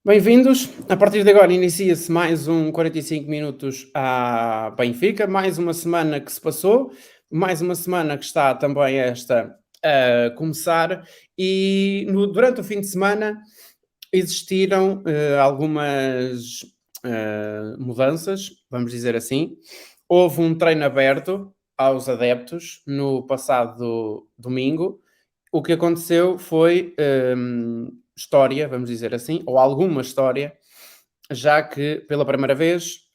Bem-vindos. A partir de agora inicia-se mais um 45 minutos à Benfica, mais uma semana que se passou, mais uma semana que está também esta a começar e durante o fim de semana existiram algumas mudanças, vamos dizer assim. Houve um treino aberto aos adeptos no passado domingo. O que aconteceu foi história, vamos dizer assim, ou alguma história, já que pela primeira vez,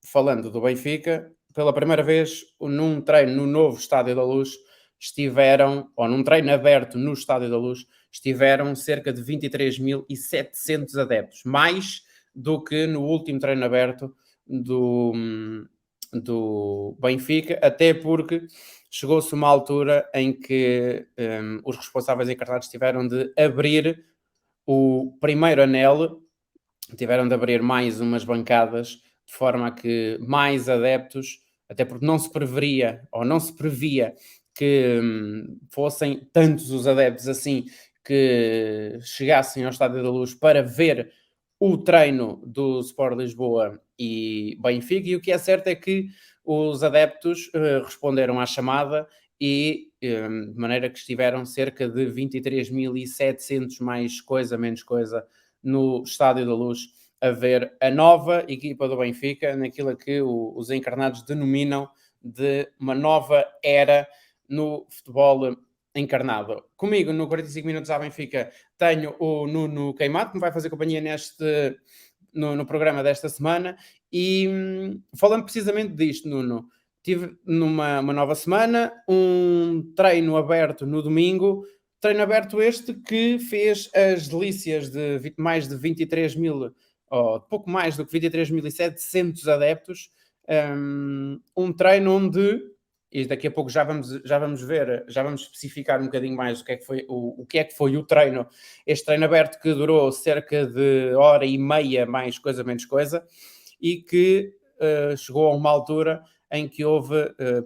falando do Benfica, pela primeira vez num treino no novo Estádio da Luz estiveram, ou num treino aberto no Estádio da Luz, estiveram cerca de 23.700 adeptos, mais do que no último treino aberto do Benfica, até porque chegou-se uma altura em que os responsáveis encarnados tiveram de abrir o primeiro anel, tiveram de abrir mais umas bancadas, de forma a que mais adeptos, até porque não se preveria, ou não se previa que fossem tantos os adeptos assim que chegassem ao Estádio da Luz para ver o treino do Sport Lisboa e Benfica, e o que é certo é que os adeptos responderam à chamada e de maneira que estiveram cerca de 23.700 mais coisa, menos coisa, no Estádio da Luz a ver a nova equipa do Benfica, naquilo que os encarnados denominam de uma nova era no futebol encarnado. Comigo, no 45 Minutos à Benfica, tenho o Nuno Queimado, que me vai fazer companhia no programa desta semana, e falando precisamente disto, Nuno, tive numa nova semana, um treino aberto no domingo, treino aberto este que fez as delícias de mais de 23 mil, ou pouco mais do que 23.700 adeptos, um treino onde, e daqui a pouco já vamos ver, já vamos especificar um bocadinho mais o que é que foi o que é que foi o treino, este treino aberto que durou cerca de hora e meia, mais coisa, menos coisa, e que chegou a uma altura em que houve,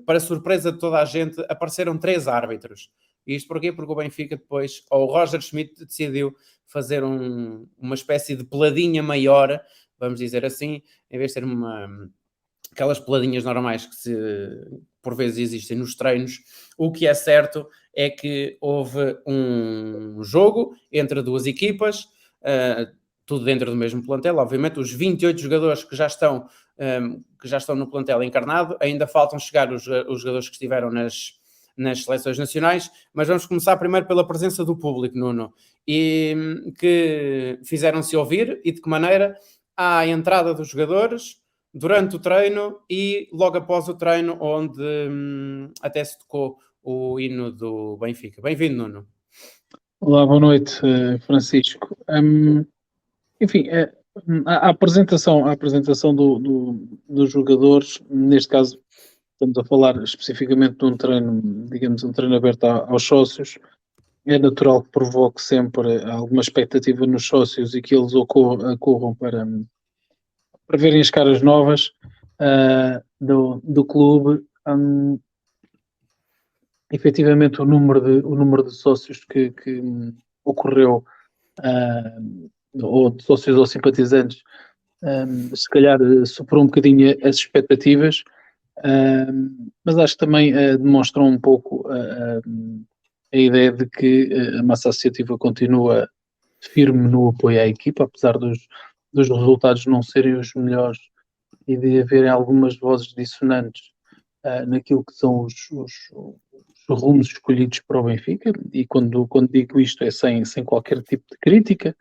para surpresa de toda a gente, apareceram 3 árbitros. E isto porquê? Porque o Benfica depois, ou o Roger Schmidt decidiu fazer uma espécie de peladinha maior, vamos dizer assim, em vez de ser aquelas peladinhas normais que por vezes existem nos treinos. O que é certo é que houve um jogo entre duas equipas, tudo dentro do mesmo plantel, obviamente, os 28 jogadores que já estão no plantel encarnado, ainda faltam chegar os jogadores que estiveram nas seleções nacionais, mas vamos começar primeiro pela presença do público, Nuno, e que fizeram-se ouvir, e de que maneira? À entrada dos jogadores, durante o treino e logo após o treino, onde até se tocou o hino do Benfica. Bem-vindo, Nuno. Olá, boa noite, Francisco. Enfim, a apresentação dos jogadores, neste caso estamos a falar especificamente de um treino, digamos, um treino aberto aos sócios. É natural que provoque sempre alguma expectativa nos sócios e que eles ocorram para verem as caras novas do clube. Efetivamente, o número de sócios que ocorreu, ou de sócios ou simpatizantes, se calhar superou um bocadinho as expectativas, mas acho que também demonstram um pouco a ideia de que a massa associativa continua firme no apoio à equipa, apesar dos resultados não serem os melhores e de haverem algumas vozes dissonantes naquilo que são os rumos escolhidos para o Benfica. E quando digo isto é sem qualquer tipo de crítica.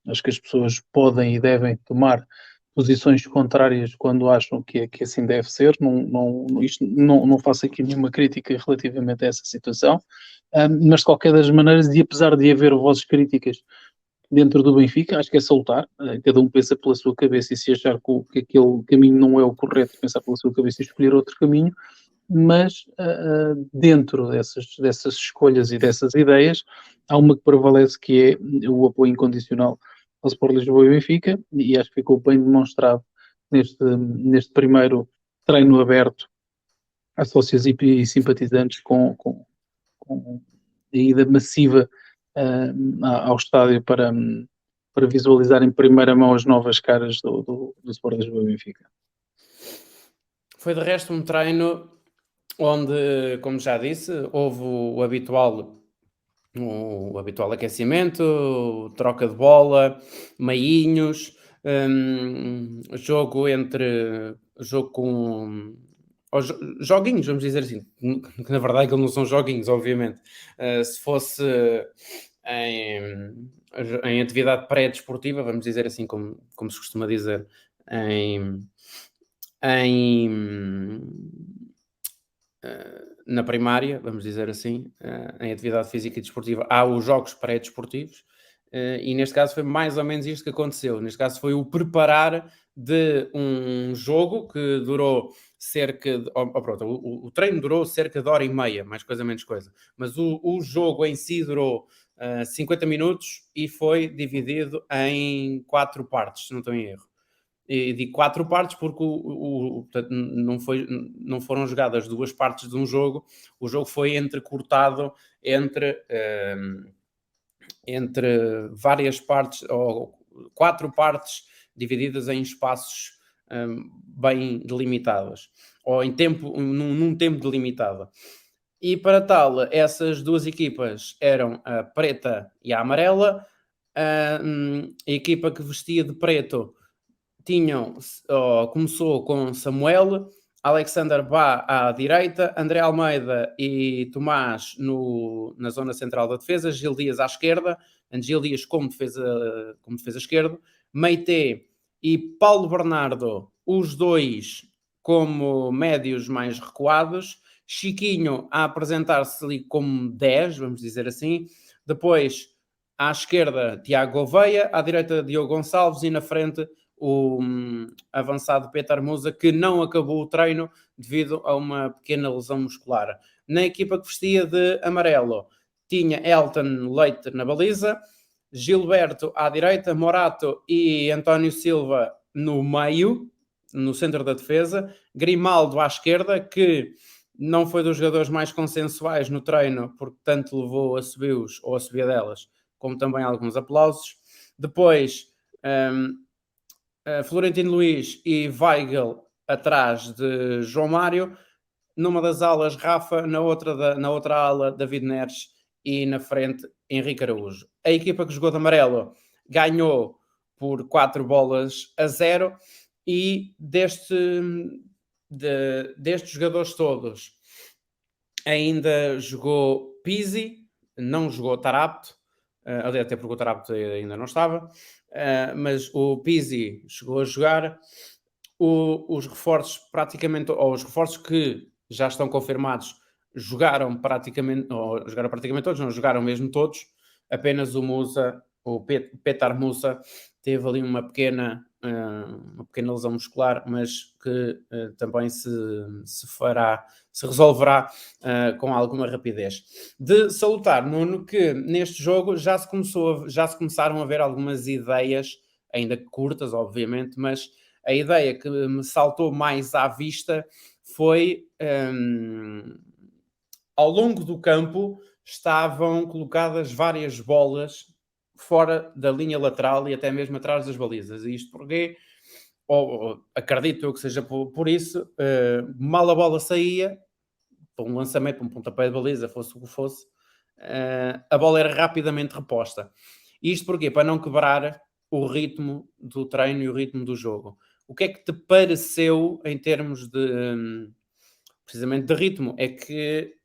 Acho que as pessoas podem e devem tomar posições contrárias quando acham que assim deve ser. Não faço aqui nenhuma crítica relativamente a essa situação, mas de qualquer das maneiras, e apesar de haver vozes críticas dentro do Benfica, acho que é salutar. Cada um pensa pela sua cabeça, e se achar que aquele caminho não é o correto, pensar pela sua cabeça e escolher outro caminho. Mas dentro dessas escolhas e dessas ideias, há uma que prevalece, que é o apoio incondicional ao Sport Lisboa e Benfica, e acho que ficou bem demonstrado neste primeiro treino aberto a sócios e simpatizantes com a ida massiva ao estádio para visualizar em primeira mão as novas caras do Sport Lisboa e Benfica. Foi de resto um treino onde, como já disse, houve o habitual aquecimento, troca de bola, meinhos, jogo com joguinhos, vamos dizer assim, que na verdade aquilo não são joguinhos, obviamente. Se fosse em atividade pré-desportiva, vamos dizer assim, como se costuma dizer, na primária, vamos dizer assim, em atividade física e desportiva, há os jogos pré-desportivos, e neste caso foi mais ou menos isto que aconteceu. Neste caso foi o preparar de um jogo que durou cerca de... pronto, o treino durou cerca de hora e meia, mais coisa menos coisa. Mas o jogo em si durou 50 minutos e foi dividido em 4 partes, se não estou em erro. E de 4 partes porque portanto, não foram jogadas 2 partes de um jogo, o jogo foi entrecortado entre várias partes, ou 4 partes divididas em espaços bem delimitados, ou num tempo delimitado. E para tal, essas duas equipas eram a preta e a amarela. A equipa que vestia de preto começou com Samuel, Alexander Bá à direita, André Almeida e Tomás na zona central da defesa, Gil Dias à esquerda, Gil Dias como defesa esquerdo, Meité e Paulo Bernardo, os dois como médios mais recuados, Chiquinho a apresentar-se ali como 10, vamos dizer assim, depois à esquerda Tiago Gouveia, à direita Diogo Gonçalves e na frente o avançado Petar Musa, que não acabou o treino devido a uma pequena lesão muscular. Na equipa que vestia de amarelo, tinha Elton Leite na baliza, Gilberto à direita, Morato e António Silva no meio, no centro da defesa, Grimaldo à esquerda, que não foi dos jogadores mais consensuais no treino, porque tanto levou a subios ou a subiadelas, como também alguns aplausos. Depois, Florentino Luís e Weigl atrás de João Mário, numa das alas Rafa, na outra ala David Neres e na frente Henrique Araújo. A equipa que jogou de amarelo ganhou por 4-0 e destes jogadores todos ainda jogou Pizzi, não jogou Tarapto, até porque o Tarapto ainda não estava, mas o Pizzi chegou a jogar. Os reforços praticamente, ou os reforços que já estão confirmados, jogaram praticamente todos, não jogaram mesmo todos. Apenas o Petar Musa, teve ali uma pequena lesão muscular, mas que também se resolverá com alguma rapidez. De salutar, Nuno, que neste jogo já se começaram a ver algumas ideias, ainda curtas, obviamente, mas a ideia que me saltou mais à vista foi ao longo do campo estavam colocadas várias bolas fora da linha lateral e até mesmo atrás das balizas. E isto porque, acredito eu que seja por isso, mal a bola saía, para um lançamento, para um pontapé de baliza, fosse o que fosse, a bola era rapidamente reposta. Isto porquê? Para não quebrar o ritmo do treino e o ritmo do jogo. O que é que te pareceu em termos precisamente de ritmo? É que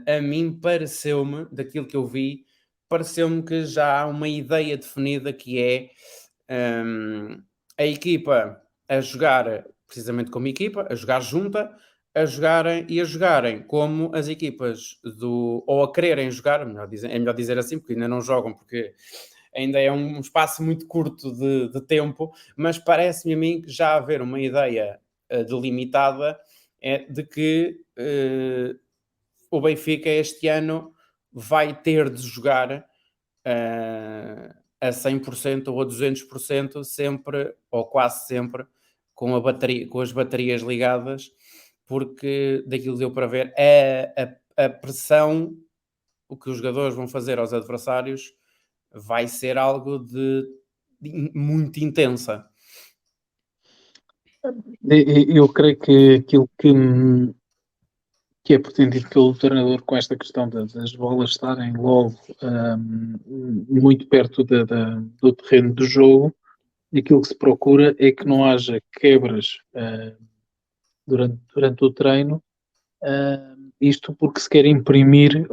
a mim pareceu-me, daquilo que eu vi, pareceu-me que já há uma ideia definida que é a equipa a jogar precisamente como equipa, a jogar junta, a jogarem como as equipas ou a quererem jogar, é melhor dizer assim, porque ainda não jogam, porque ainda é um espaço muito curto de tempo, mas parece-me a mim que já haver uma ideia delimitada de que o Benfica este ano vai ter de jogar a 100% ou a 200% sempre, ou quase sempre, com as baterias ligadas, porque daquilo deu para ver, a pressão, o que os jogadores vão fazer aos adversários vai ser algo de muito intensa. Eu creio que aquilo que é pretendido pelo treinador com esta questão das bolas estarem logo muito perto do terreno do jogo, aquilo que se procura é que não haja quebras durante o treino, isto porque se quer imprimir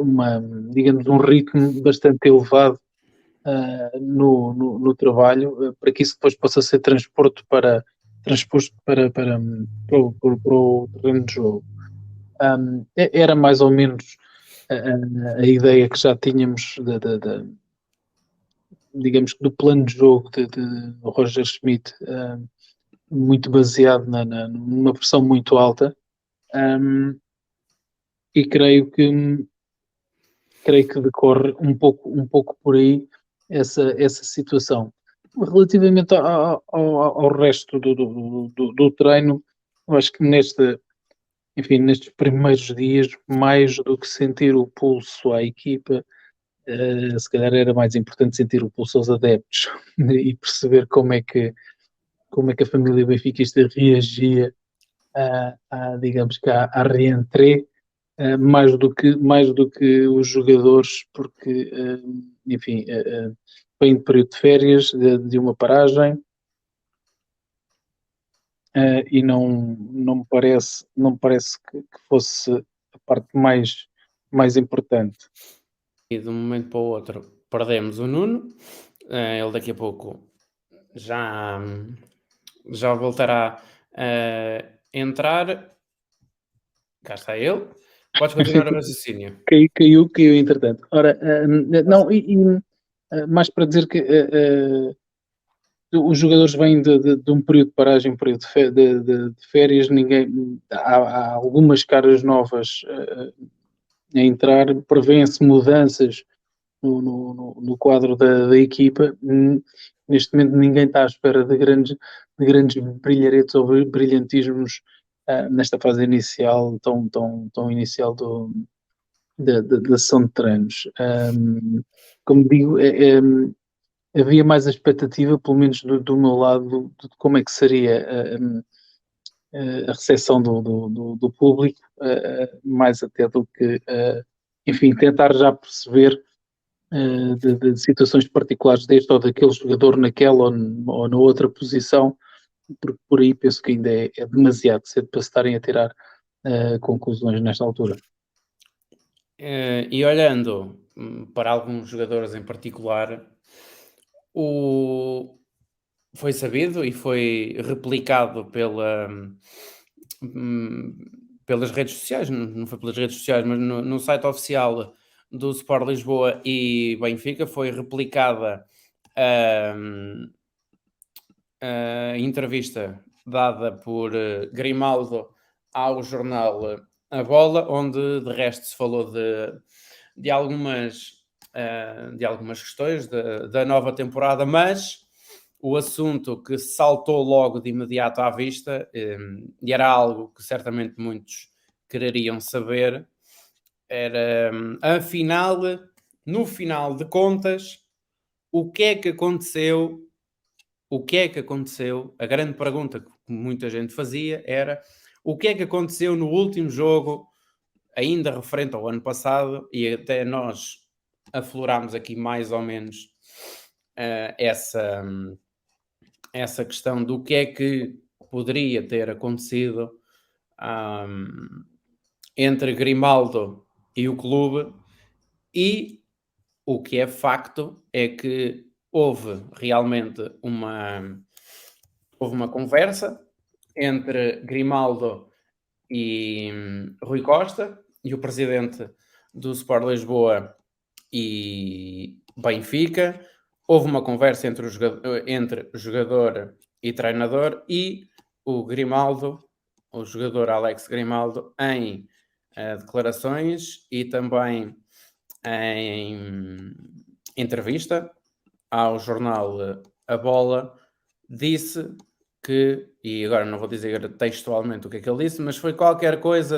digamos, um ritmo bastante elevado no trabalho, para que isso depois possa ser transposto para o terreno de jogo. Era mais ou menos a ideia que já tínhamos digamos que do plano de jogo de Roger Schmidt, muito baseado numa pressão muito alta, e creio que decorre um pouco por aí essa situação. Relativamente ao resto do treino, eu acho que nestes primeiros dias, mais do que sentir o pulso à equipa, se calhar era mais importante sentir o pulso aos adeptos e perceber como é que a família benfiquista reagia digamos que à reentrée, mais do que os jogadores, porque, enfim, vem de período de férias, de uma paragem, e não me parece que fosse a parte mais importante. E de um momento para o outro perdemos o Nuno, ele daqui a pouco já voltará a entrar. Cá está ele. Podes continuar o raciocínio. Caiu entretanto. Ora, não, mais para dizer que os jogadores vêm de um período de paragem, um período de férias, há algumas caras novas a entrar, prevêem-se mudanças no quadro da equipa. Neste momento ninguém está à espera de grandes brilharetes ou brilhantismos nesta fase inicial, tão inicial da sessão de treinos. Como digo, havia mais a expectativa, pelo menos do meu lado, de como é que seria a recepção do público, mais até do que, enfim, tentar já perceber de situações particulares deste ou daquele jogador naquela ou na outra posição, porque por aí penso que ainda é demasiado cedo para se estarem a tirar conclusões nesta altura. E olhando para alguns jogadores em particular, foi sabido e foi replicado pelas redes sociais, não foi pelas redes sociais, mas no site oficial do Sport Lisboa e Benfica, foi replicada a entrevista dada por Grimaldo ao jornal A Bola, onde de resto se falou de algumas questões da nova temporada, mas o assunto que saltou logo de imediato à vista, e era algo que certamente muitos quereriam saber, era, afinal, no final de contas, o que é que aconteceu? O que é que aconteceu? A grande pergunta que muita gente fazia era: o que é que aconteceu no último jogo, ainda referente ao ano passado, e até nós aflorámos aqui mais ou menos essa questão do que é que poderia ter acontecido entre Grimaldo e o clube, e o que é facto é que houve realmente uma conversa entre Grimaldo e Rui Costa e o presidente do Sport Lisboa e Benfica. Houve uma conversa entre o jogador e treinador, e o Grimaldo, o jogador Alex Grimaldo, em declarações e também em entrevista ao jornal A Bola, disse que, e agora não vou dizer textualmente o que é que ele disse, mas foi qualquer coisa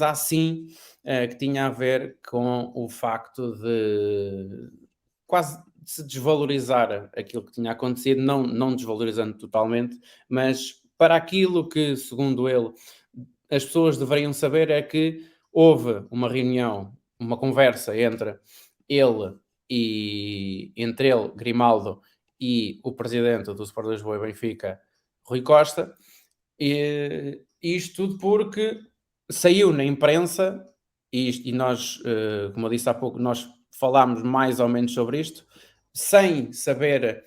assim que tinha a ver com o facto quase se desvalorizar aquilo que tinha acontecido, não desvalorizando totalmente, mas para aquilo que, segundo ele, as pessoas deveriam saber é que houve uma reunião, uma conversa entre ele, Grimaldo, e o presidente do Sport Lisboa e Benfica, Rui Costa, e isto tudo porque saiu na imprensa, e nós, como eu disse há pouco, nós falámos mais ou menos sobre isto, sem sabermos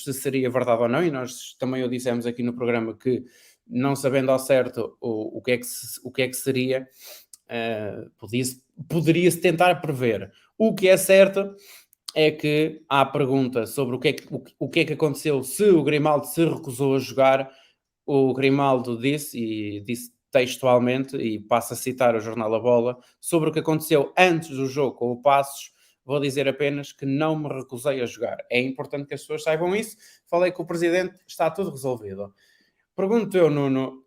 se seria verdade ou não, e nós também o dissemos aqui no programa que, não sabendo ao certo o que é que seria, poderia-se tentar prever. O que é certo é que há a pergunta sobre o que é que aconteceu se o Grimaldo se recusou a jogar. O Grimaldo disse textualmente, e passo a citar o jornal A Bola, sobre o que aconteceu antes do jogo com o Passos, vou dizer apenas que não me recusei a jogar. É importante que as pessoas saibam isso. Falei com o Presidente, está tudo resolvido. Pergunto eu, Nuno,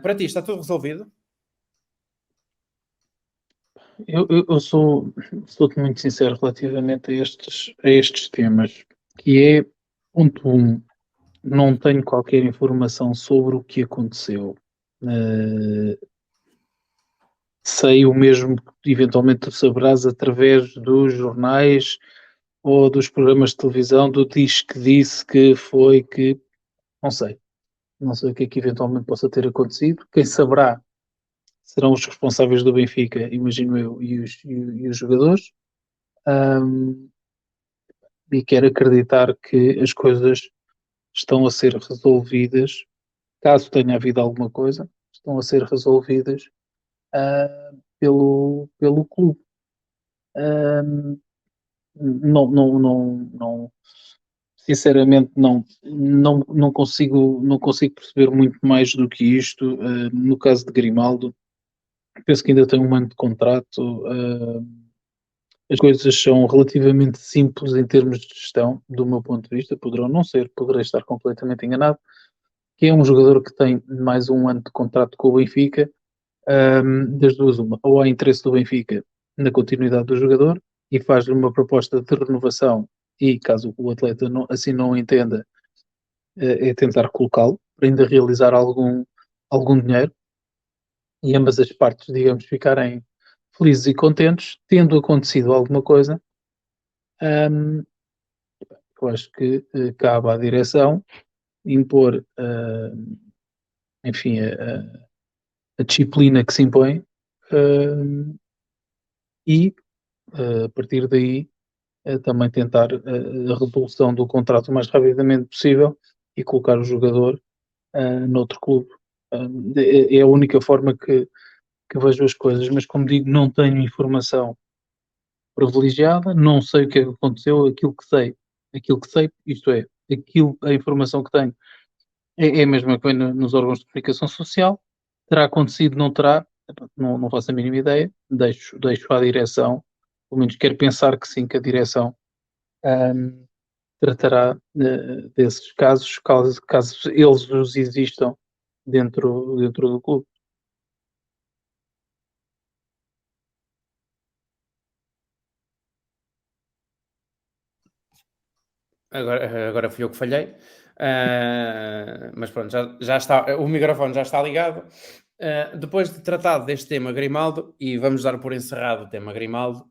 para ti está tudo resolvido? Eu sou-te muito sincero relativamente a estes temas, que é, ponto um, não tenho qualquer informação sobre o que aconteceu. Eh, Sei o mesmo que eventualmente tu saberás através dos jornais ou dos programas de televisão, do diz que disse que foi que, não sei. Não sei o que é que eventualmente possa ter acontecido. Quem saberá serão os responsáveis do Benfica, imagino eu, e os jogadores. Um, e quero acreditar que as coisas estão a ser resolvidas, caso tenha havido alguma coisa, estão a ser resolvidas pelo clube. Um, não, sinceramente não consigo perceber muito mais do que isto. No caso de Grimaldo, penso que ainda tem um ano de contrato. As coisas são relativamente simples em termos de gestão, do meu ponto de vista. Poderão não ser, poderei estar completamente enganado. Que é um jogador que tem mais um ano de contrato com o Benfica. Das duas, uma. Ou há interesse do Benfica na continuidade do jogador e faz-lhe uma proposta de renovação, e caso o atleta assim não o entenda, é tentar colocá-lo para ainda realizar algum dinheiro e ambas as partes, digamos, ficarem felizes e contentes. Tendo acontecido alguma coisa, um, eu acho que cabe à direção impor, enfim, a disciplina que se impõe, e a partir daí também tentar a resolução do contrato o mais rapidamente possível e colocar o jogador noutro clube. É a única forma que vejo as coisas, mas como digo, não tenho informação privilegiada, não sei o que é que aconteceu, aquilo que sei, isto é, a informação que tenho é a mesma que vem nos órgãos de comunicação social. Terá acontecido, não terá, não faço a mínima ideia, deixo à direção, pelo menos quero pensar que sim, que a direção ahm, tratará desses casos, caso eles os existam dentro do clube. Agora fui eu que falhei. Mas pronto, já está, o microfone já está ligado. Depois de tratado deste tema Grimaldo, e vamos dar por encerrado o tema Grimaldo,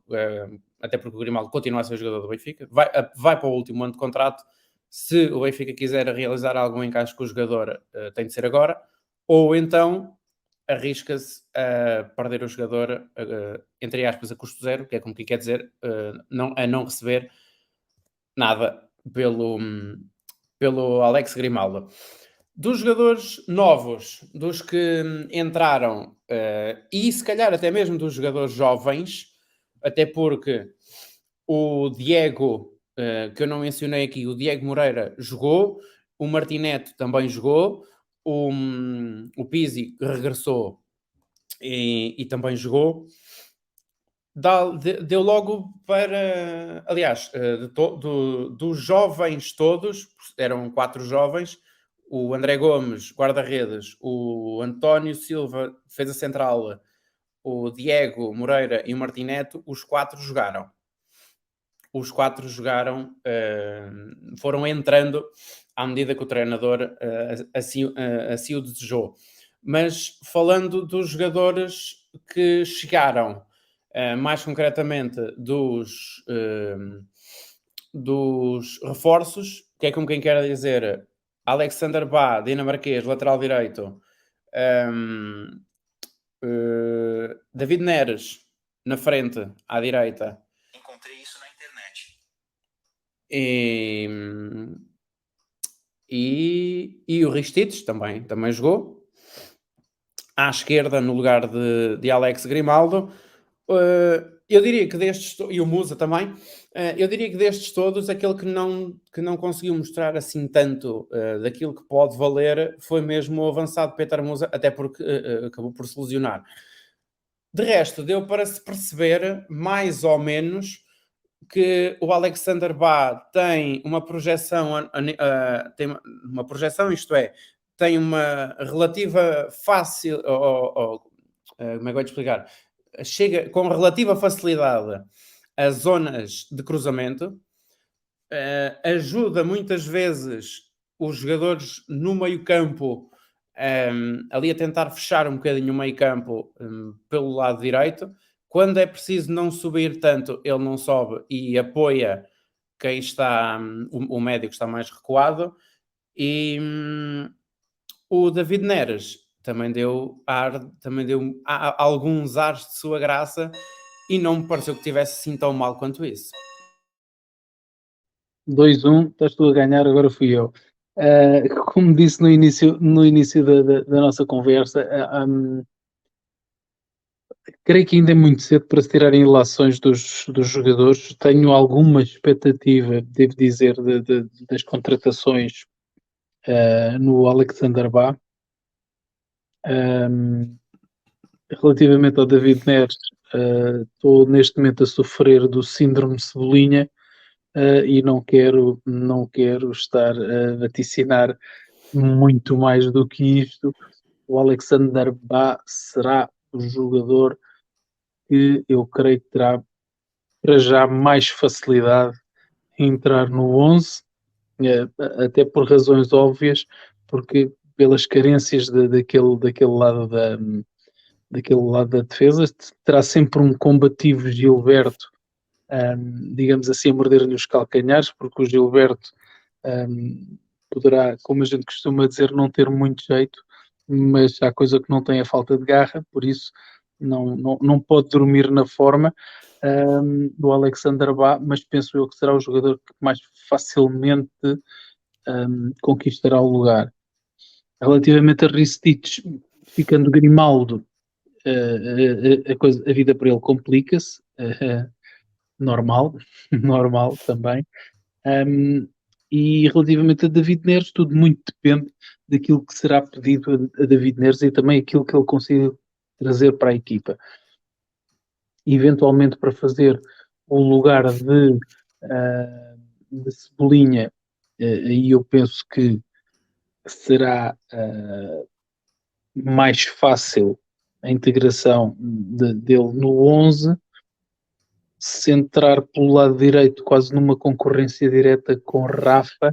até porque o Grimaldo continua a ser jogador do Benfica, vai para o último ano de contrato. Se o Benfica quiser realizar algum encaixe com o jogador, tem de ser agora, ou então arrisca-se a perder o jogador, entre aspas, a custo zero, que é como que quer dizer, a não receber nada pelo Alex Grimaldo. Dos jogadores novos, dos que entraram, e se calhar até mesmo dos jogadores jovens, até porque o Diego, que eu não mencionei aqui, o Diego Moreira jogou, o Martineto também jogou, o Pizzi regressou e também jogou. Deu logo para. Aliás, dos jovens todos, eram 4 jovens: o André Gomes, guarda-redes, o António Silva, defesa central, o Diego Moreira e o Martineto, os 4 jogaram. os 4 jogaram, foram entrando à medida que o treinador assim o desejou. Mas falando dos jogadores que chegaram, mais concretamente dos reforços, que é como quem quer dizer Alexander Bá, dinamarquês, lateral direito, David Neres na frente, à direita. Encontrei isso na internet. E o Ristites também jogou. À esquerda, no lugar de Alex Grimaldo. Eu diria que destes... E o Musa também. Eu diria que destes todos, aquele que não conseguiu mostrar assim tanto daquilo que pode valer foi mesmo o avançado Petar Musa, até porque acabou por se lesionar. De resto, deu para se perceber, mais ou menos, que o Alexander Bá tem uma projeção, isto é, tem uma relativa fácil, como é que eu vou te explicar? Chega com relativa facilidade a zonas de cruzamento, ajuda muitas vezes os jogadores no meio-campo ali a tentar fechar um bocadinho o meio-campo pelo lado direito. Quando é preciso não subir tanto, ele não sobe e apoia quem está, o médio que está mais recuado. E o David Neres também deu alguns ares de sua graça e não me pareceu que tivesse assim tão mal quanto isso. 2-1, estás tu a ganhar, agora fui eu. Como disse no início da nossa conversa, creio que ainda é muito cedo para se tirarem ilações dos jogadores. Tenho alguma expectativa, devo dizer, das contratações no Alexander Bá. Relativamente ao David Neres, estou neste momento a sofrer do síndrome Cebolinha e não quero estar a vaticinar muito mais do que isto. O Alexander Bá será o jogador que eu creio que terá para já mais facilidade em entrar no 11, até por razões óbvias, porque pelas carências daquele lado da defesa, terá sempre um combativo Gilberto, digamos assim, a morder-lhe os calcanhares, porque o Gilberto poderá, como a gente costuma dizer, não ter muito jeito, mas há coisa que não tem a falta de garra, por isso não pode dormir na forma do Alexander Bá, mas penso eu que será o jogador que mais facilmente conquistará o lugar. Relativamente a Ristich, ficando Grimaldo, a vida para ele complica-se, normal, normal também. E relativamente a David Neres, tudo muito depende daquilo que será pedido a David Neres e também aquilo que ele consiga trazer para a equipa. Eventualmente para fazer o lugar de Cebolinha, aí eu penso que será mais fácil a integração dele no 11, se entrar pelo lado direito quase numa concorrência direta com Rafa,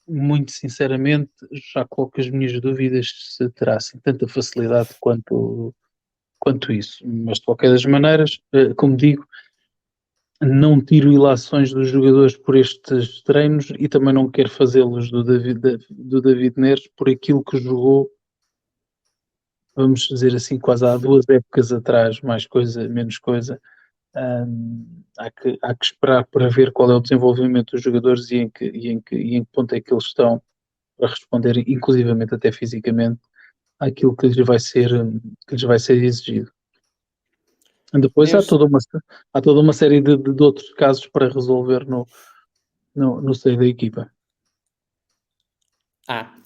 muito sinceramente já coloco as minhas dúvidas se terá assim tanta facilidade quanto isso, mas de qualquer das maneiras, como digo, não tiro ilações dos jogadores por estes treinos e também não quero fazê-los do David Neres por aquilo que jogou, vamos dizer assim, quase há 2 épocas atrás, mais coisa, menos coisa. Há que esperar para ver qual é o desenvolvimento dos jogadores e em que ponto é que eles estão para responder, inclusivamente até fisicamente, àquilo que lhes vai ser exigido. Depois há toda uma série de outros casos para resolver no seio da equipa.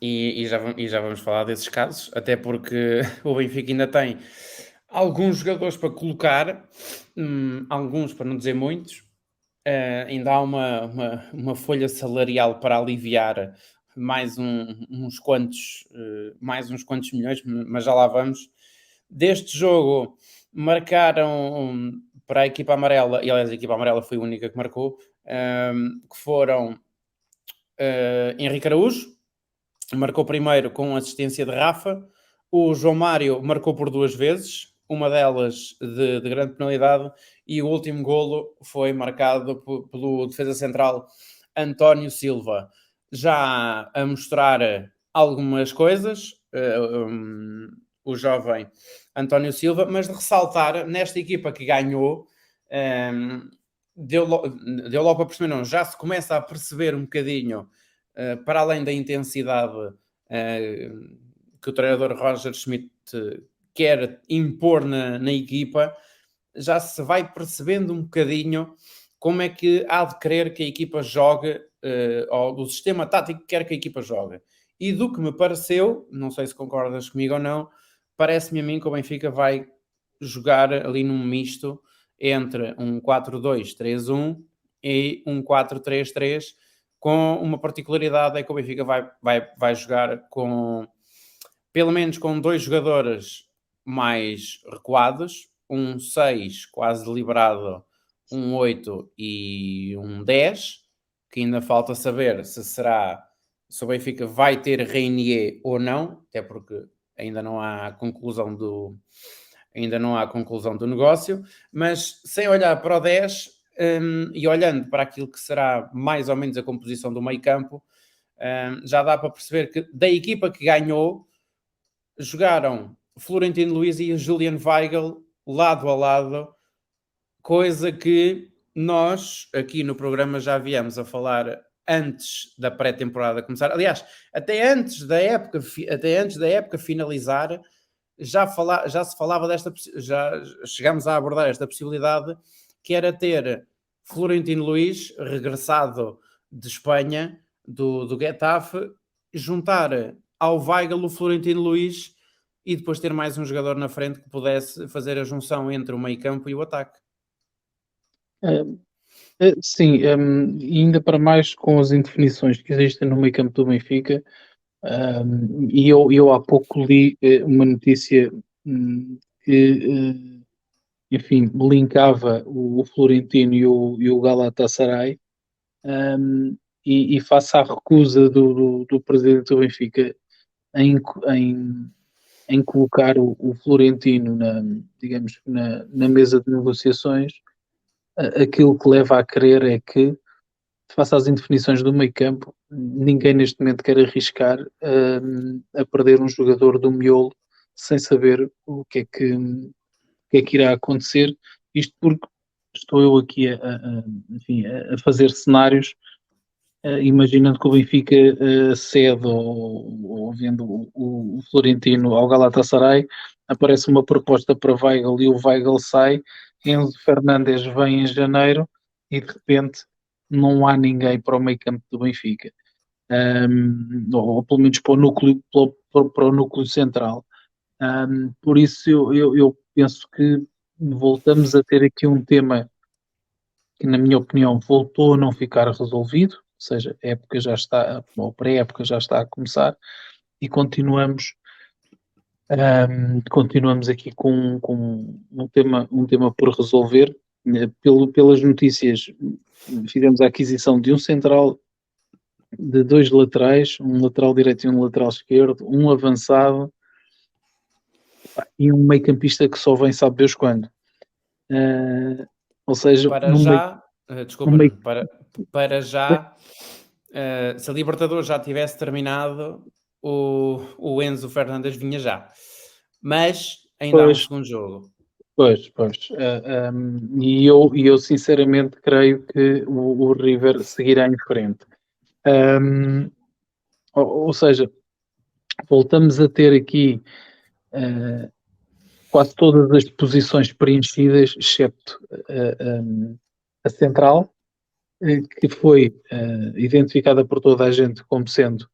E já vamos falar desses casos, até porque o Benfica ainda tem alguns jogadores para colocar, alguns para não dizer muitos, ainda há uma folha salarial para aliviar mais uns quantos milhões, mas já lá vamos. Deste jogo marcaram para a equipa amarela, e aliás a equipa amarela foi a única que marcou, que foram Henrique Araújo, marcou primeiro com assistência de Rafa, o João Mário marcou por 2 vezes, uma delas de grande penalidade, e o último golo foi marcado pelo defesa central António Silva, já a mostrar algumas coisas, o jovem António Silva, mas de ressaltar nesta equipa que ganhou, deu logo para perceber, não, já se começa a perceber um bocadinho, para além da intensidade que o treinador Roger Schmidt quer impor na equipa, já se vai percebendo um bocadinho como é que há de querer que a equipa jogue, ou do sistema tático que quer que a equipa jogue. E do que me pareceu, não sei se concordas comigo ou não, parece-me a mim que o Benfica vai jogar ali num misto entre um 4-2-3-1 e um 4-3-3, com uma particularidade, é que o Benfica vai jogar com, pelo menos com 2 jogadores mais recuados, um 6 quase liberado, um 8 e um 10, que ainda falta saber se o Benfica vai ter Reinier ou não, até porque ainda não há conclusão do negócio, mas sem olhar para o 10, e olhando para aquilo que será mais ou menos a composição do meio campo, já dá para perceber que da equipa que ganhou, jogaram Florentino Luís e Julian Weigl lado a lado, coisa que nós aqui no programa já viemos a falar antes da pré-temporada começar. Aliás, até antes da época finalizar, já se falava já chegámos a abordar esta possibilidade, que era ter Florentino Luís, regressado de Espanha, do Getafe, juntar ao Weigl o Florentino Luís e depois ter mais um jogador na frente que pudesse fazer a junção entre o meio-campo e o ataque. Sim, e ainda para mais com as indefinições que existem no meio campo do Benfica, e eu há pouco li uma notícia que, enfim, linkava o Florentino e o Galatasaray, e face à recusa do presidente do Benfica em, em colocar o Florentino digamos, na mesa de negociações, aquilo que leva a crer é que, face às indefinições do meio campo, ninguém neste momento quer arriscar a perder um jogador do miolo sem saber o que é que irá acontecer. Isto porque estou eu aqui enfim, a fazer cenários, imaginando que o Benfica cede ou vendo o Florentino ao Galatasaray, aparece uma proposta para Weigl e o Weigl sai, Enzo Fernandes vem em janeiro e de repente não há ninguém para o meio campo do Benfica, ou pelo menos para o núcleo central. Por isso eu penso que voltamos a ter aqui um tema que, na minha opinião, voltou a não ficar resolvido, ou seja, a época já está, ou pré-época já está a começar, e continuamos aqui com um tema por resolver. Pelas notícias, fizemos a aquisição de um central, de 2 laterais, um lateral direito e um lateral esquerdo, um avançado e um meio-campista que só vem sabe Deus quando. Ou seja, para já, desculpa, meio... para já, se a Libertadores já tivesse terminado, o Enzo Fernandes vinha já, mas ainda há um segundo jogo. Pois. E eu sinceramente creio que o River seguirá em frente. Ou seja, voltamos a ter aqui quase todas as posições preenchidas, excepto a central, que foi identificada por toda a gente como sendo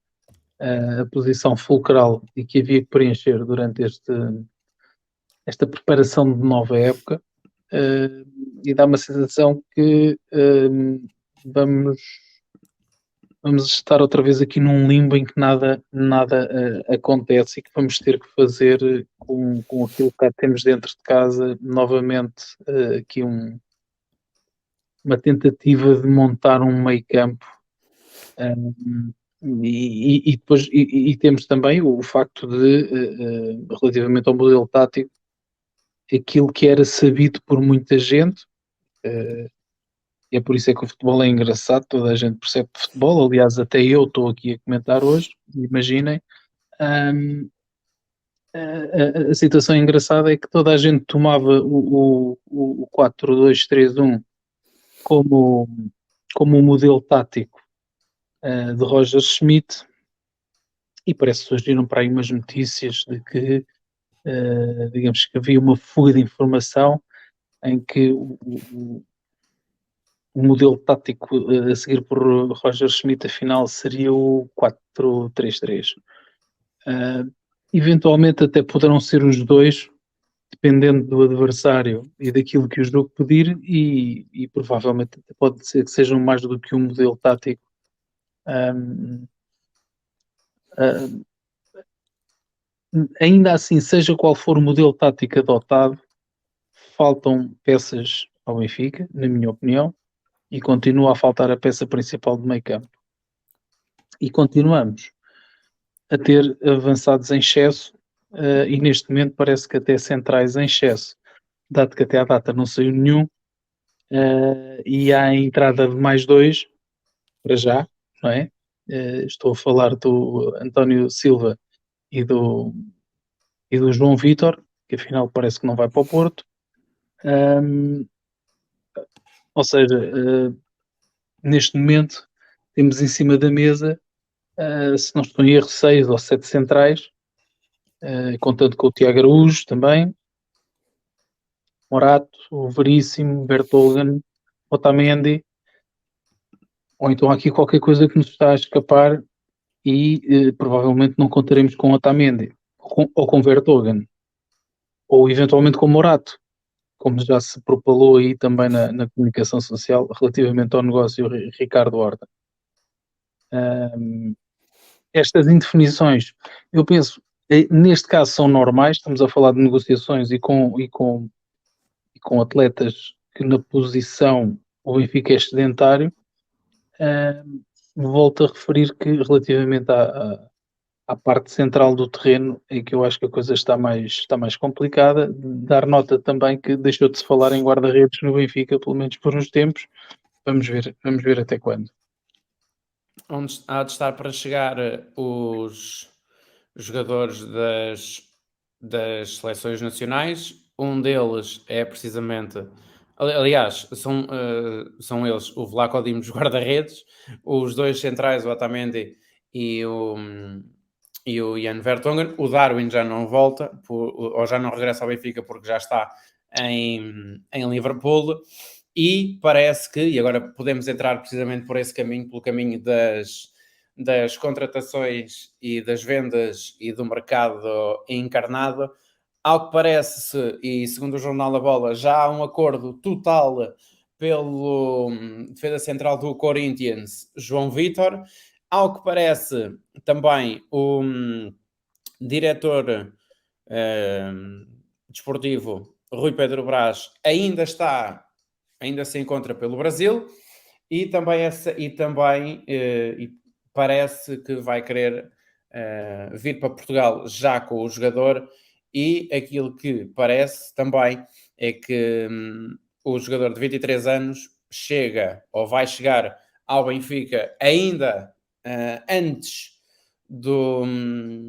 a posição fulcral e que havia que preencher durante esta preparação de nova época, e dá uma sensação que vamos vamos estar outra vez aqui num limbo em que nada acontece e que vamos ter que fazer com aquilo que cá temos dentro de casa, novamente aqui uma tentativa de montar um meio campo. E depois temos também o facto de, relativamente ao modelo tático, aquilo que era sabido por muita gente, e é por isso é que o futebol é engraçado, toda a gente percebe de futebol, aliás, até eu estou aqui a comentar hoje, imaginem. A situação engraçada é que toda a gente tomava o 4-2-3-1 como o modelo tático de Roger Schmidt, e parece que surgiram para aí umas notícias de que, digamos que havia uma fuga de informação em que o modelo tático a seguir por Roger Schmidt, afinal, seria o 4-3-3. Eventualmente até poderão ser os dois, dependendo do adversário e daquilo que o jogo pedir, e provavelmente pode ser que sejam mais do que um modelo tático. Ainda assim, seja qual for o modelo tático adotado, faltam peças ao Benfica, na minha opinião, e continua a faltar a peça principal do meio campo. E continuamos a ter avançados em excesso, e neste momento parece que até centrais em excesso, dado que até à data não saiu nenhum, e há a entrada de mais dois, para já, não é? Estou a falar do António Silva e do João Vítor, que afinal parece que não vai para o Porto. Ou seja, neste momento temos em cima da mesa, se não estou em erro, 6 ou 7 centrais, contando com o Tiago Araújo também, Morato, o Veríssimo, Bertogan, Otamendi, ou então há aqui qualquer coisa que nos está a escapar e provavelmente não contaremos com Otamendi, ou com Vertonghen, ou eventualmente com Morato, como já se propalou aí também na comunicação social relativamente ao negócio Ricardo Horta. Estas indefinições, eu penso, neste caso são normais, estamos a falar de negociações e com atletas que na posição o Benfica é excedentário. Volto a referir que relativamente à parte central do terreno é que eu acho que a coisa está mais complicada. Dar nota também que deixou de se falar em guarda-redes no Benfica, pelo menos por uns tempos. Vamos ver até quando. Onde há de estar para chegar os jogadores das seleções nacionais. Um deles é precisamente, aliás, são eles, o Vlaco Dimos, guarda-redes, os dois centrais, o Otamendi e o Jan Vertonghen. O Darwin já não volta, ou já não regressa ao Benfica porque já está em Liverpool. E parece que, e agora podemos entrar precisamente por esse caminho, pelo caminho das contratações e das vendas e do mercado encarnado, ao que parece, e segundo o Jornal da Bola, já há um acordo total pelo defesa central do Corinthians, João Vítor. Ao que parece, também o diretor desportivo, Rui Pedro Brás, ainda se encontra pelo Brasil, e também parece que vai querer vir para Portugal já com o jogador, e aquilo que parece também é que o jogador de 23 anos chega, ou vai chegar ao Benfica ainda antes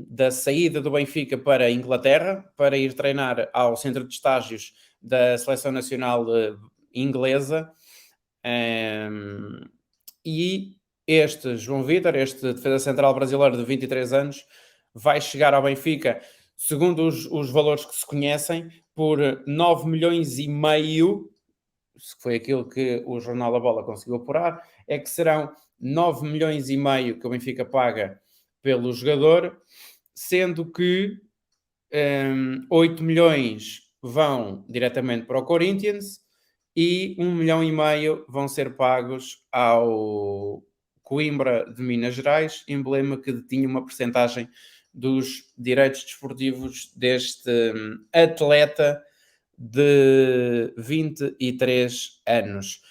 da saída do Benfica para a Inglaterra, para ir treinar ao centro de estágios da Seleção Nacional inglesa. E este João Vítor, este defesa central brasileiro de 23 anos, vai chegar ao Benfica, segundo os valores que se conhecem, por 9 milhões e meio, que foi aquilo que o Jornal da Bola conseguiu apurar, é que serão 9 milhões e meio que o Benfica paga pelo jogador, sendo que 8 milhões vão diretamente para o Corinthians e 1 milhão e meio vão ser pagos ao Coimbra de Minas Gerais, emblema que detinha uma percentagem dos direitos desportivos deste atleta de 23 anos.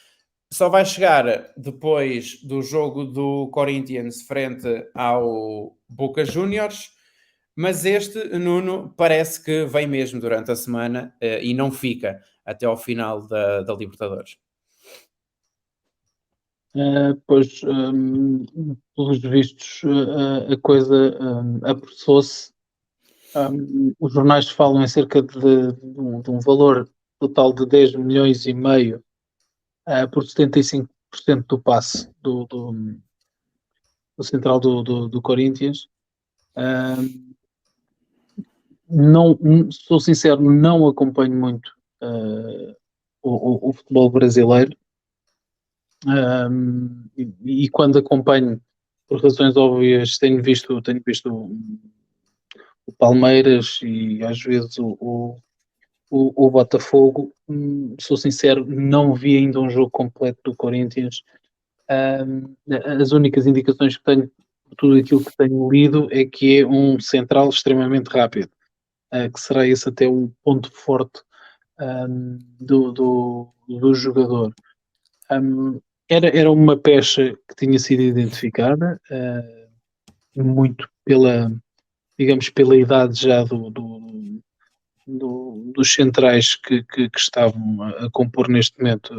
Só vai chegar depois do jogo do Corinthians frente ao Boca Juniors, mas este, Nuno, parece que vem mesmo durante a semana e não fica até ao final da Libertadores. Pois, pelos vistos, a coisa apressou-se. Os jornais falam em cerca de um valor total de 10 milhões e meio por 75% do passe do central do Corinthians. Não, sou sincero, não acompanho muito o futebol brasileiro. E quando acompanho, por razões óbvias, tenho visto o Palmeiras e às vezes o Botafogo. Sou sincero, não vi ainda um jogo completo do Corinthians. As únicas indicações que tenho por tudo aquilo que tenho lido é que é um central extremamente rápido, que será esse até o ponto forte do jogador. Era uma pecha que tinha sido identificada, muito digamos, pela idade já dos centrais que estavam a compor neste momento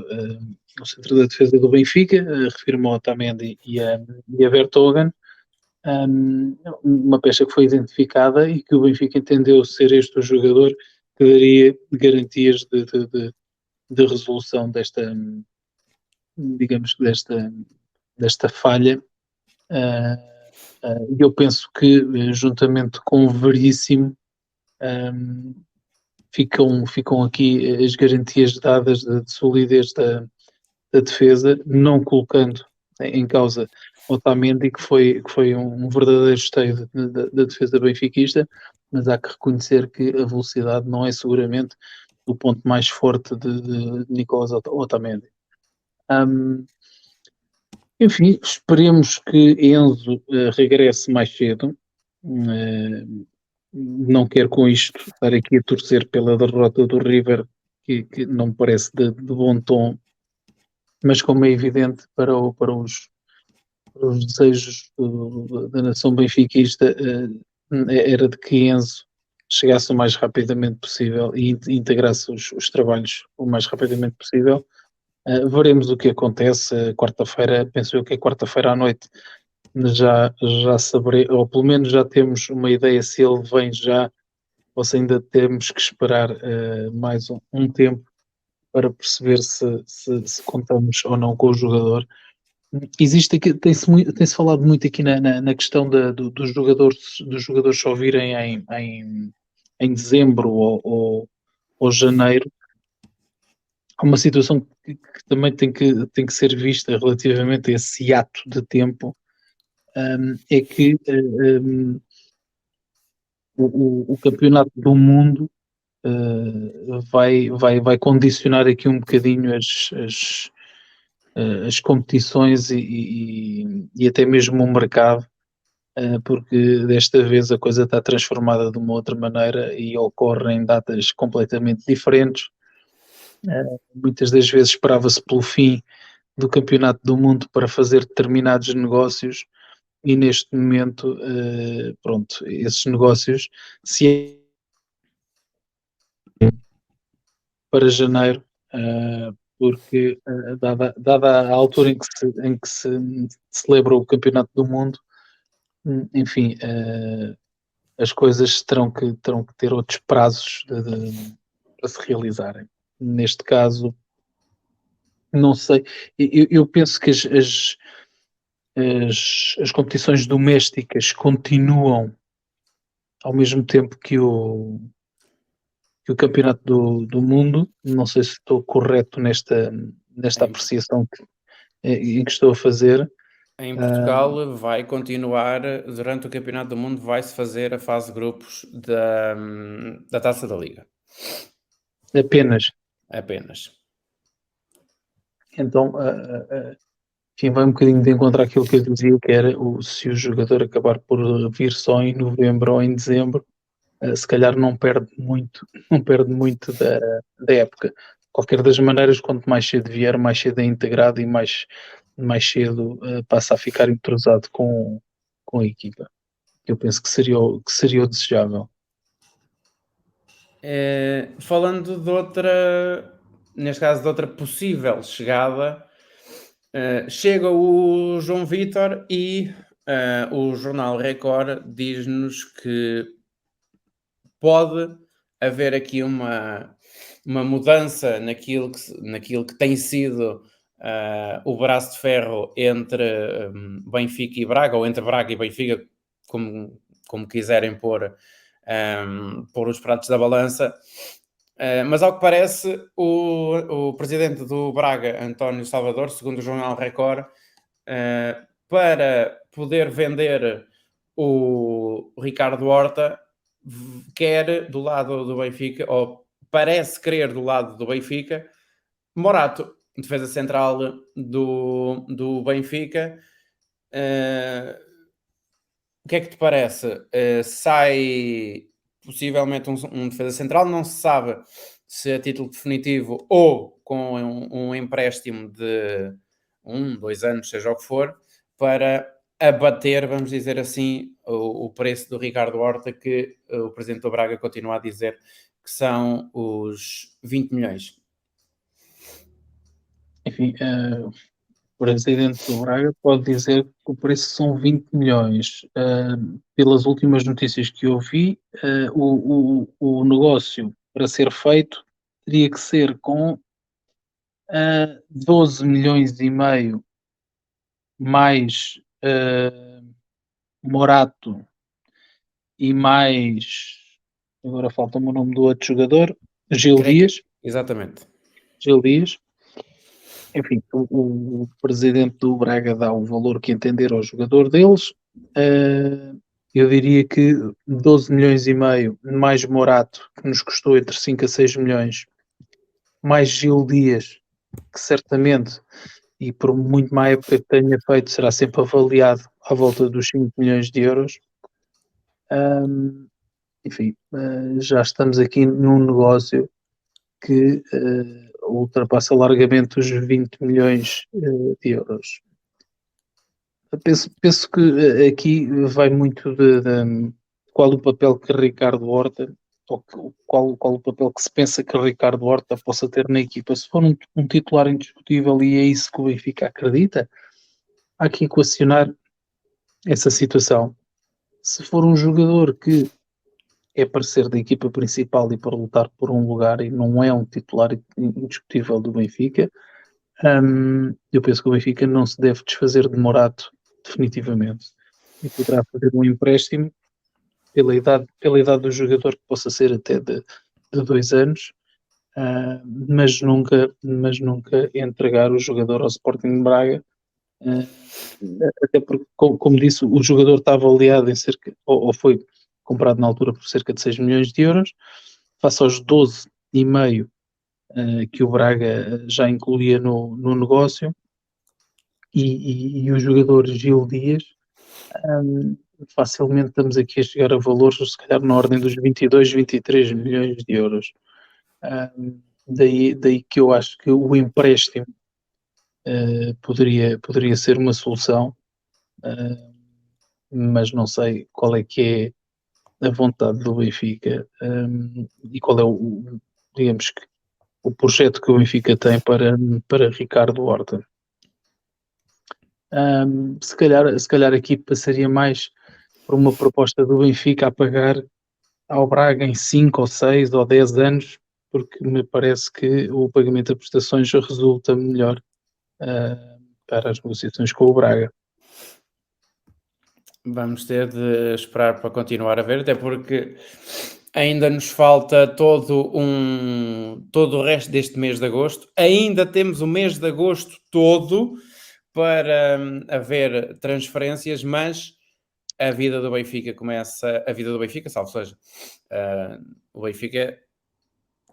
o centro da defesa do Benfica, refiro-me ao Otamendi e a Vertonghen. Uma pecha que foi identificada e que o Benfica entendeu ser este o jogador que daria garantias de resolução desta, digamos, desta falha. E eu penso que, juntamente com o Veríssimo, ficam aqui as garantias dadas de solidez da defesa, não colocando em causa Otamendi, que foi um verdadeiro esteio da defesa benfiquista, mas há que reconhecer que a velocidade não é seguramente o ponto mais forte de Nicolas Otamendi. Enfim, esperemos que Enzo regresse mais cedo. Não quero com isto estar aqui a torcer pela derrota do River, que não me parece de bom tom, mas como é evidente para os desejos da nação benfiquista, era de que Enzo chegasse o mais rapidamente possível e integrasse os trabalhos o mais rapidamente possível. Veremos o que acontece. Quarta-feira, penso eu que é quarta-feira à noite, já saberei, ou pelo menos já temos uma ideia se ele vem já ou se ainda temos que esperar mais um tempo para perceber se contamos ou não com o jogador. Existe aqui, tem-se falado muito aqui na questão dos jogadores só virem em dezembro ou janeiro. Há uma situação que também tem que ser vista relativamente a esse ato de tempo, é que o campeonato do mundo vai condicionar aqui um bocadinho as competições e até mesmo o mercado, porque desta vez a coisa está transformada de uma outra maneira e ocorre em datas completamente diferentes. Muitas das vezes esperava-se pelo fim do Campeonato do Mundo para fazer determinados negócios e neste momento, pronto, esses negócios se para janeiro, porque dada a altura em que se celebra o Campeonato do Mundo, enfim, as coisas terão que ter outros prazos para se realizarem. Neste caso, não sei, eu penso que as competições domésticas continuam ao mesmo tempo que o Campeonato do Mundo. Não sei se estou correto nesta apreciação em que estou a fazer. Em Portugal vai continuar, durante o Campeonato do Mundo, vai-se fazer a fase de grupos da Taça da Liga. Apenas. Apenas. Então, enfim, vai um bocadinho de encontro àquilo que eu dizia, que era se o jogador acabar por vir só em novembro ou em dezembro, se calhar não perde muito, não perde muito da época. De qualquer das maneiras, quanto mais cedo vier, mais cedo é integrado e mais cedo passa a ficar entrosado com a equipa. Eu penso que seria o desejável. Falando de outra, neste caso de outra possível chegada, chega o João Vítor e o jornal Record diz-nos que pode haver aqui uma mudança naquilo que tem sido o braço de ferro entre Benfica e Braga, ou entre Braga e Benfica, como quiserem pôr os pratos da balança. Mas ao que parece, o presidente do Braga, António Salvador, segundo o jornal Record, para poder vender o Ricardo Horta, quer do lado do Benfica, ou parece querer do lado do Benfica, Morato, defesa central do Benfica. O que é que te parece? Sai possivelmente um defesa central, não se sabe se a título definitivo ou com um empréstimo de 2 anos, seja o que for, para abater, vamos dizer assim, o preço do Ricardo Horta, que o presidente do Braga continua a dizer que são os 20 milhões. Enfim, o presidente do Braga pode dizer que o preço são 20 milhões. Pelas últimas notícias que eu vi, o negócio para ser feito teria que ser com 12 milhões e meio mais Morato e mais, agora falta-me o nome do outro jogador, Gil Dias. Exatamente. Gil Dias. Enfim, o presidente do Braga dá o valor que entender ao jogador deles. Eu diria que 12 milhões e meio mais Morato, que nos custou entre 5 a 6 milhões, mais Gil Dias, que certamente, e por muito má época que tenha feito, será sempre avaliado à volta dos 5 milhões de euros. Enfim, já estamos aqui num negócio que ultrapassa largamente os 20 milhões de euros. Penso que aqui vai muito de qual o papel que Ricardo Horta, ou qual o papel que se pensa que Ricardo Horta possa ter na equipa. Se for um titular indiscutível e é isso que o Benfica acredita, há que equacionar essa situação. Se for um jogador que é para ser da equipa principal e para lutar por um lugar e não é um titular indiscutível do Benfica, eu penso que o Benfica não se deve desfazer de Morato definitivamente e poderá fazer um empréstimo pela idade do jogador, que possa ser até de 2 anos, mas nunca entregar o jogador ao Sporting de Braga, até porque, como disse, o jogador está avaliado em cerca, ou foi comprado na altura por cerca de 6 milhões de euros, face aos 12,5 que o Braga já incluía no negócio, e o jogador Gil Dias, facilmente estamos aqui a chegar a valores, se calhar na ordem dos 22, 23 milhões de euros. Daí que eu acho que o empréstimo poderia ser uma solução, mas não sei qual é que é a vontade do Benfica e qual é digamos que o projeto que o Benfica tem para Ricardo Horta. Se calhar aqui passaria mais por uma proposta do Benfica a pagar ao Braga em 5 ou 6 ou 10 anos, porque me parece que o pagamento de prestações resulta melhor para as negociações com o Braga. Vamos ter de esperar para continuar a ver, até porque ainda nos falta todo o resto deste mês de agosto. Ainda temos o mês de agosto todo para haver transferências, mas a vida do Benfica salvo seja, o Benfica,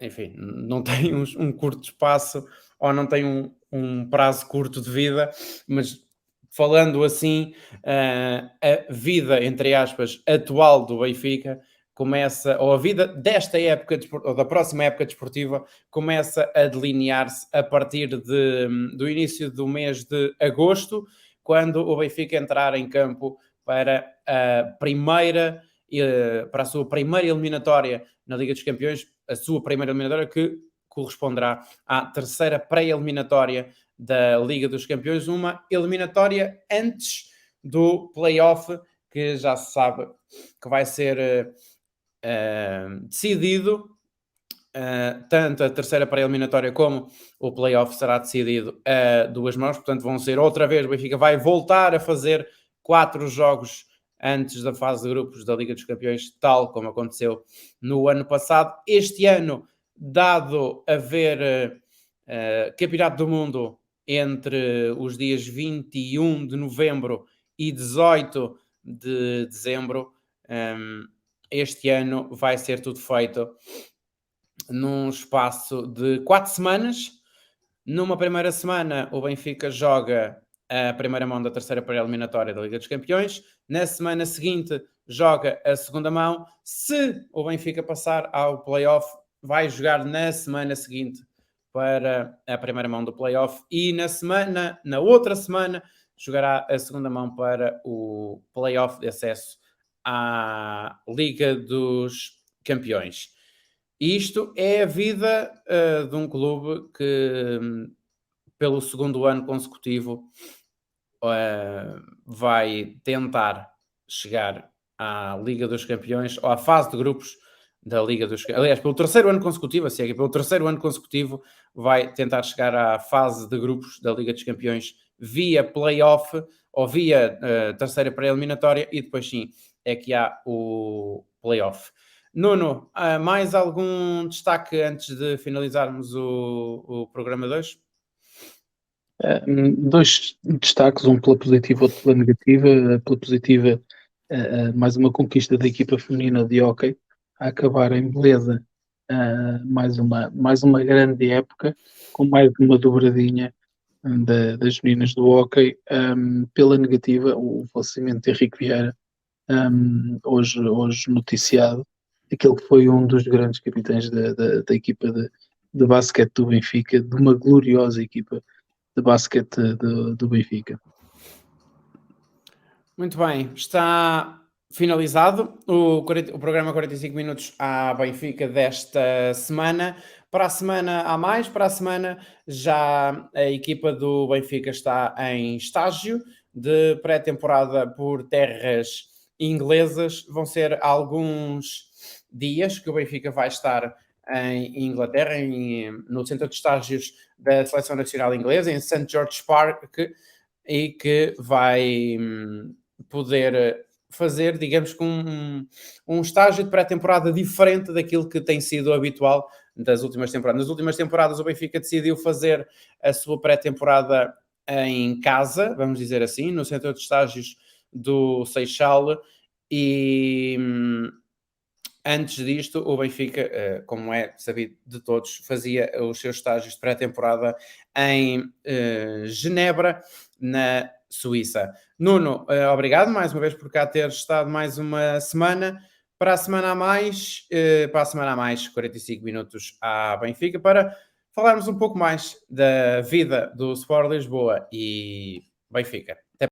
enfim, não tem um curto espaço ou não tem um prazo curto de vida, mas falando assim, a vida, entre aspas, atual do Benfica começa, ou a vida desta época, ou da próxima época desportiva, começa a delinear-se a partir do início do mês de agosto, quando o Benfica entrar em campo para para a sua primeira eliminatória na Liga dos Campeões, a sua primeira eliminatória que corresponderá à terceira pré-eliminatória da Liga dos Campeões, uma eliminatória antes do play-off, que já se sabe que vai ser decidido, tanto a terceira pré-eliminatória como o play-off será decidido a duas mãos, portanto vão ser outra vez, o Benfica vai voltar a fazer 4 jogos antes da fase de grupos da Liga dos Campeões, tal como aconteceu no ano passado. Este ano, dado haver Campeonato do Mundo entre os dias 21 de novembro e 18 de dezembro, este ano vai ser tudo feito num espaço de 4 semanas. Numa primeira semana, o Benfica joga a primeira mão da terceira pré-eliminatória da Liga dos Campeões. Na semana seguinte, joga a segunda mão. Se o Benfica passar ao play-off, vai jogar na semana seguinte para a primeira mão do play-off. E na outra semana, jogará a segunda mão para o play-off de acesso à Liga dos Campeões. Isto é a vida de um clube que, pelo segundo ano consecutivo, vai tentar chegar à Liga dos Campeões, ou à fase de grupos da Liga dos Campeões. Aliás, pelo terceiro ano consecutivo, pelo terceiro ano consecutivo, vai tentar chegar à fase de grupos da Liga dos Campeões via play-off ou via terceira pré-eliminatória, e depois sim é que há o play-off. Nuno, mais algum destaque antes de finalizarmos o programa 2? Dois destaques, um pela positiva, outro pela negativa. Pela positiva, mais uma conquista da equipa feminina de hóquei, a acabar em beleza, mais uma grande época, com mais uma dobradinha das meninas do hóquei. Pela negativa, o falecimento de Henrique Vieira, hoje noticiado, aquele que foi um dos grandes capitães da equipa de basquete do Benfica, de uma gloriosa equipa de basquete do Benfica. Muito bem, está finalizado o programa 45 minutos à Benfica desta semana. Para a semana há mais, para a semana já a equipa do Benfica está em estágio de pré-temporada por terras inglesas. Vão ser alguns dias que o Benfica vai estar em Inglaterra, no centro de estágios da Seleção Nacional Inglesa, em St. George's Park, e que vai poder fazer, digamos, com um estágio de pré-temporada diferente daquilo que tem sido habitual das últimas temporadas. Nas últimas temporadas o Benfica decidiu fazer a sua pré-temporada em casa, vamos dizer assim, no centro de estágios do Seixal, e antes disto, o Benfica, como é sabido de todos, fazia os seus estágios de pré-temporada em Genebra, na Suíça. Nuno, obrigado mais uma vez por cá ter estado mais uma semana. Para a semana a mais, 45 minutos à Benfica, para falarmos um pouco mais da vida do Sport Lisboa e Benfica.